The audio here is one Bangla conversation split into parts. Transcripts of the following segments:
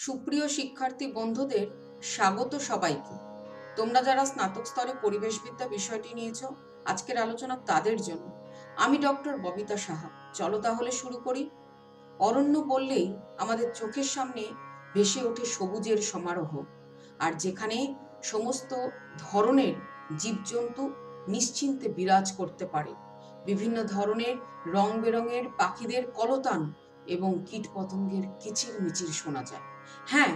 সুপ্রিয় শিক্ষার্থী বন্ধুদের স্বাগত সবাইকে। তোমরা যারা স্নাতক স্তরে পরিবেশবিদ্যা বিষয়টি নিয়েছো, আজকের আলোচনা তাদের জন্য। আমি ডক্টর ববিতা সাহা। চলো তাহলে শুরু করি। অরণ্য বললেই আমাদের চোখের সামনে ভেসে ওঠে সবুজের সমারোহ, আর যেখানে সমস্ত ধরনের জীবজন্তু নিশ্চিন্তে বিরাজ করতে পারে। বিভিন্ন ধরনের রং বেরঙের পাখিদের কলতান এবং কীটপতঙ্গের কিচিরমিচির শোনা যায়। হ্যাঁ,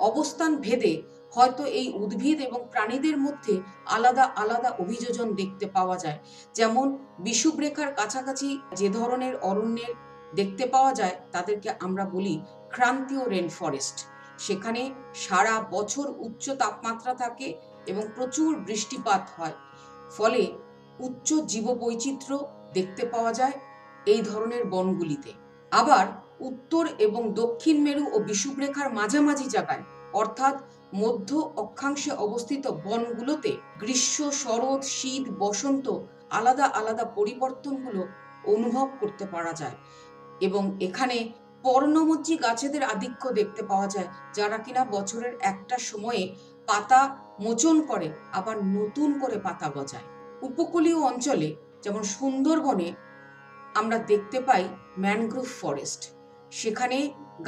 অবস্থান ভেদে হয়তো এই উদ্ভিদ এবং প্রাণীদের মধ্যে আলাদা আলাদা অভিযোজন দেখতে পাওয়া যায়। যেমন বিষুবরেখার কাছাকাছি যে ধরনের অরণ্যের দেখতে পাওয়া যায় তাদেরকে আমরা বলি ক্রান্তীয় রেন ফরেস্ট। সেখানে সারা বছর উচ্চ তাপমাত্রা থাকে এবং প্রচুর বৃষ্টিপাত হয়, ফলে উচ্চ জীববৈচিত্র্য দেখতে পাওয়া যায় এই ধরনের বনগুলিতে। আবার উত্তর এবং দক্ষিণ মেরু ও বিষুবরেখার মাঝামাঝি জায়গায়, অর্থাৎ মধ্য অক্ষাংশে অবস্থিত বনগুলোতে গ্রীষ্ম, শরৎ, শীত, বসন্ত আলাদা আলাদা পরিবর্তনগুলো অনুভব করতে পারা যায়। এবং এখানে পর্ণমোচী গাছেদের আধিক্য দেখতে পাওয়া যায়, যারা কিনা বছরের একটা সময়ে পাতা মোচন করে আবার নতুন করে পাতা গজায়। উপকূলীয় অঞ্চলে যেমন সুন্দরবনে আমরা দেখতে পাই ম্যানগ্রোভ ফরেস্ট। সেখানে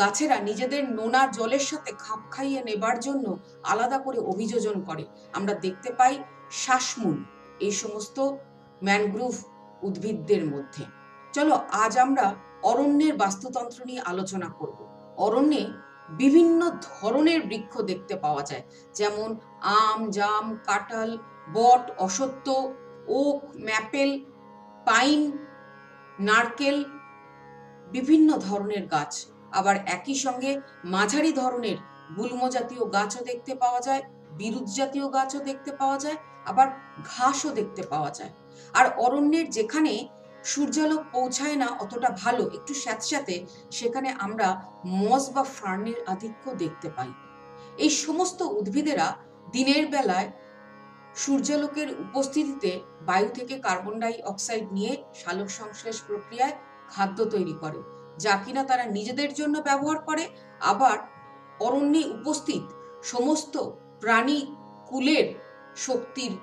গাছেরা নিজেদের নোনা জলের সাথে খাপ খাইয়ে নেবার জন্য আলাদা করে অভিযোজন করে। আমরা দেখতে পাই শ্বাসমূল এই সমস্ত ম্যানগ্রোভ উদ্ভিদদের মধ্যে। চলো আজ আমরা অরণ্যের বাস্তুতন্ত্র নিয়ে আলোচনা করব। অরণ্যে বিভিন্ন ধরনের বৃক্ষ দেখতে পাওয়া যায়, যেমন আম, জাম, কাঁঠাল, বট, অশ্বত্থ, ওক, ম্যাপেল, পাইন, নারকেল, বিভিন্ন ধরনের গাছ। আবার একই সঙ্গে মাঝারি ধরনের গুল্ম জাতীয় গাছও দেখতে পাওয়া যায়, বিরুৎ জাতীয় গাছও দেখতে পাওয়া যায়, আবার ঘাসও দেখতে পাওয়া যায়। আর অরণ্যের যেখানে সূর্যালোক পৌঁছায় না অতটা ভালো, একটু স্যাঁতস্যাঁতে, সেখানে আমরা মস বা ফার্নের আধিক্য দেখতে পাই। এই সমস্ত উদ্ভিদেরা দিনের বেলায় সূর্যালোকের উপস্থিতিতে বায়ু থেকে কার্বন ডাই অক্সাইড নিয়ে সালোক সংশ্লেষ প্রক্রিয়ায় খাদ্য তৈরি করে, যা কিনা তারা নিজেদের জন্য ব্যবহার করে। আবার অরণ্যে উপস্থিত সমস্ত প্রাণী কুলের শক্তির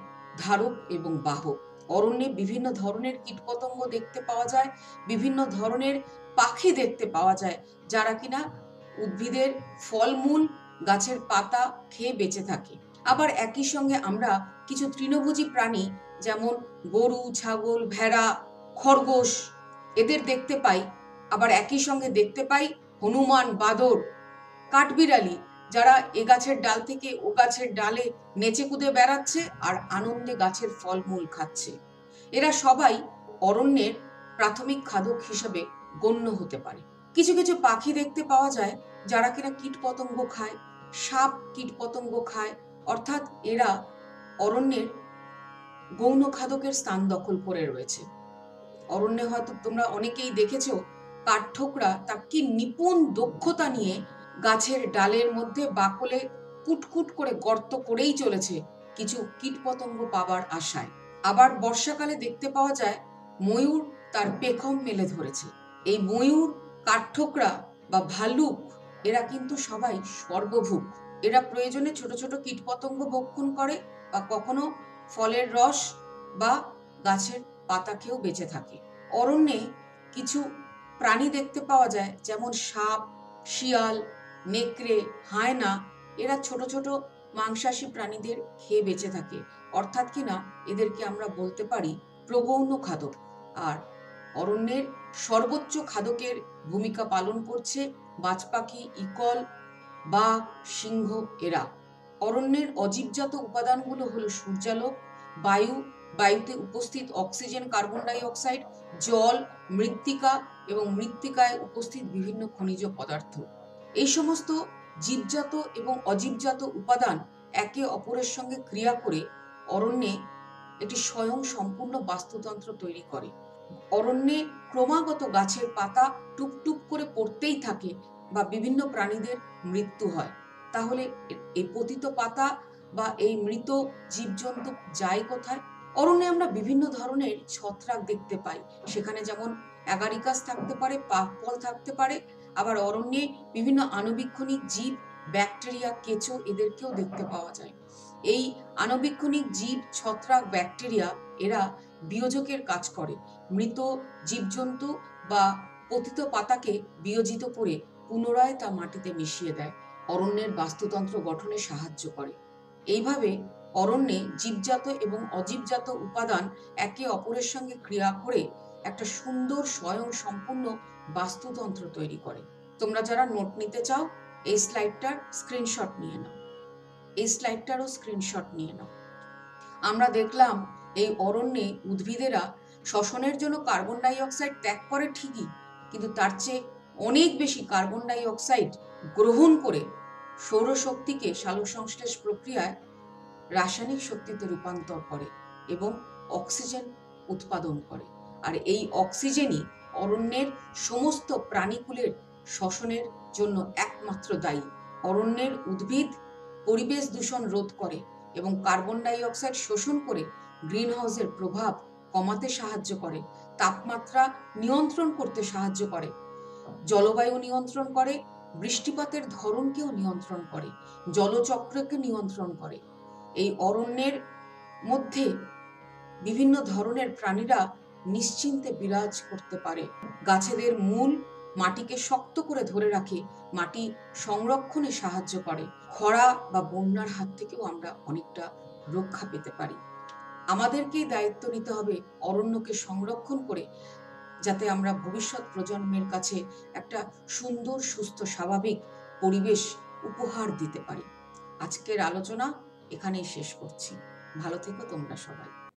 ধারক এবং বাহক। অরণ্যে বিভিন্ন ধরনের কীটপতঙ্গ দেখতে পাওয়া যায়, বিভিন্ন ধরনের পাখি দেখতে পাওয়া যায়, যারা কিনা উদ্ভিদের ফলমূল, গাছের পাতা খেয়ে বেঁচে থাকে। আবার একই সঙ্গে আমরা কিছু তৃণভোজী প্রাণী যেমন গরু, ছাগল, ভেড়া, খরগোশ এদের দেখতে পাই। আবার একই সঙ্গে দেখতে পাই হনুমান, বাদর, কাঠবিড়ালি, যারা এ গাছের ডাল থেকে ও গাছের ডালে নেচে কুদে বেড়াচ্ছে আর আনন্দে গাছের ফলমূল খাচ্ছে। এরা সবাই অরণ্যের প্রাথমিক খাদক হিসেবে গণ্য হতে পারে। কিছু কিছু পাখি দেখতে পাওয়া যায় যারা কিনা কীটপতঙ্গ খায়, সাপ কীটপতঙ্গ খায়, অর্থাৎ এরা অরণ্যের গৌণ খাদকের স্থান দখল করে রয়েছে। অরণ্যে হয়তো তোমরা অনেকেই দেখেছো কাঠঠোকরা তার কি নিপুণ দক্ষতা নিয়ে গাছের ডালের মধ্যে বাকলে কুটকুট করে গর্ত করেই চলেছে কিছু কীটপতঙ্গ পাবার আশায়। আবার বর্ষাকালে দেখতে পাওয়া যায় ময়ূর তার পেখম মেলে ধরেছে। এই ময়ূর, কাঠঠোকরা বা ভাল্লুক এরা কিন্তু সবাই সর্বভুক। এরা প্রয়োজনে ছোট ছোট কীটপতঙ্গ ভক্ষণ করে বা কখনো ফলের রস বা গাছের পাতা খেয়েও বেঁচে থাকে। অরণ্যে কিছু প্রাণী দেখতে পাওয়া যায় যেমন সাপ, শিয়াল, নেকড়ে, হায়না। এরা ছোট ছোট মাংসাশী প্রাণীদের খেয়ে বেঁচে থাকে, অর্থাৎ কিনা এদেরকে আমরা বলতে পারি প্রগৌণ খাদক। আর অরণ্যের সর্বোচ্চ খাদকের ভূমিকা পালন করছে বাজপাখি, ইকল, বাঘ, সিংহ এরা। অরণ্যের অজীবজাত উপাদানগুলো হলো সূর্যালোক, বায়ু, বায়ুতে উপস্থিত অক্সিজেন, কার্বন ডাই অক্সাইড, জল, মৃত্তিকা এবং মৃত্তিকায় উপস্থিত বিভিন্ন খনিজ পদার্থ। এই সমস্ত জীবজাত এবং অজীবজাত উপাদান একে অপরের সঙ্গে ক্রিয়া করে অরণ্যে একটি স্বয়ং সম্পূর্ণ বাস্তুতন্ত্র তৈরি করে। অরণ্যে ক্রমাগত গাছের পাতা টুপটুপ করে পড়তেই থাকে বা বিভিন্ন প্রাণীদের মৃত্যু হয়। তাহলে এই পতিত পাতা বা এই মৃত জীবজন্তু যায় কোথায়? অরণ্যে আমরা বিভিন্ন ধরনের ছত্রাক দেখতে পাই। সেখানে যেমন অ্যাগারিকাস থাকতে পারে, পাকফল থাকতে পারে। আবার অরণ্যে বিভিন্ন আণুবীক্ষণিক জীব ব্যাকটেরিয়া, কেঁচো এদেরকেও দেখতে পাওয়া যায়। এই আণুবীক্ষণিক জীব, ছত্রাক, ব্যাকটেরিয়া এরা বিয়োজকের কাজ করে। মৃত জীবজন্তু বা পতিত পাতাকে বিয়োজিত করে পুনরায় তা মাটিতে মিশিয়ে দেয়, অরণ্যের বাস্তুতন্ত্র গঠনে সাহায্য করে। এইভাবে অরণ্যে জীবজাত এবং অজীবজাত উপাদান একে অপরের সঙ্গে ক্রিয়া করে একটা সুন্দর স্বয়ং সম্পূর্ণ বাস্তুতন্ত্র তৈরি করে। তোমরা যারা নোট নিতে চাও এই স্লাইডটার স্ক্রিনশট নিয়ে নাও, এই স্লাইডটারও স্ক্রিনশট নিয়ে নাও। আমরা দেখলাম এই অরণ্যে উদ্ভিদেরা শ্বসনের জন্য কার্বন ডাই অক্সাইড ত্যাগ করে ঠিকই, কিন্তু তার চেয়ে অনেক বেশি কার্বন ডাই অক্সাইড গ্রহণ করে সৌরশক্তিকে সালোকসংশ্লেষ প্রক্রিয়ায় রাসায়নিক শক্তিতে রূপান্তর করে এবং অক্সিজেন উৎপাদন করে। আর এই অক্সিজেনই অরণ্যের সমস্ত প্রাণীকুলের শ্বসনের জন্য একমাত্র দায়ী। অরণ্যের উদ্ভিদ পরিবেশ দূষণ রোধ করে এবং কার্বন ডাই অক্সাইড শোষণ করে গ্রিন হাউসের প্রভাব কমাতে সাহায্য করে, তাপমাত্রা নিয়ন্ত্রণ করতে সাহায্য করে, জলবায়ু নিয়ন্ত্রণ করে, বৃষ্টিপাতের ধরনকেও নিয়ন্ত্রণ করে, জলচক্রকে নিয়ন্ত্রণ করে। এই অরণ্যের মধ্যে বিভিন্ন ধরনের প্রাণীরা নিশ্চিন্তে বিরাজ করতে পারে। গাছেদের মূল মাটিকে শক্ত করে ধরে রাখে, মাটি সংরক্ষণে সাহায্য করে। খরা বা বন্যার হাত থেকেও আমরা অনেকটা রক্ষা পেতে পারি। আমাদেরকেই দায়িত্ব নিতে হবে অরণ্যকে সংরক্ষণ করে, যাতে আমরা ভবিষ্যৎ প্রজন্মের কাছে একটা সুন্দর, সুস্থ, স্বাভাবিক পরিবেশ উপহার দিতে পারি। আজকের আলোচনা এখানেই শেষ করছি। ভালো থেকো তোমরা সবাই।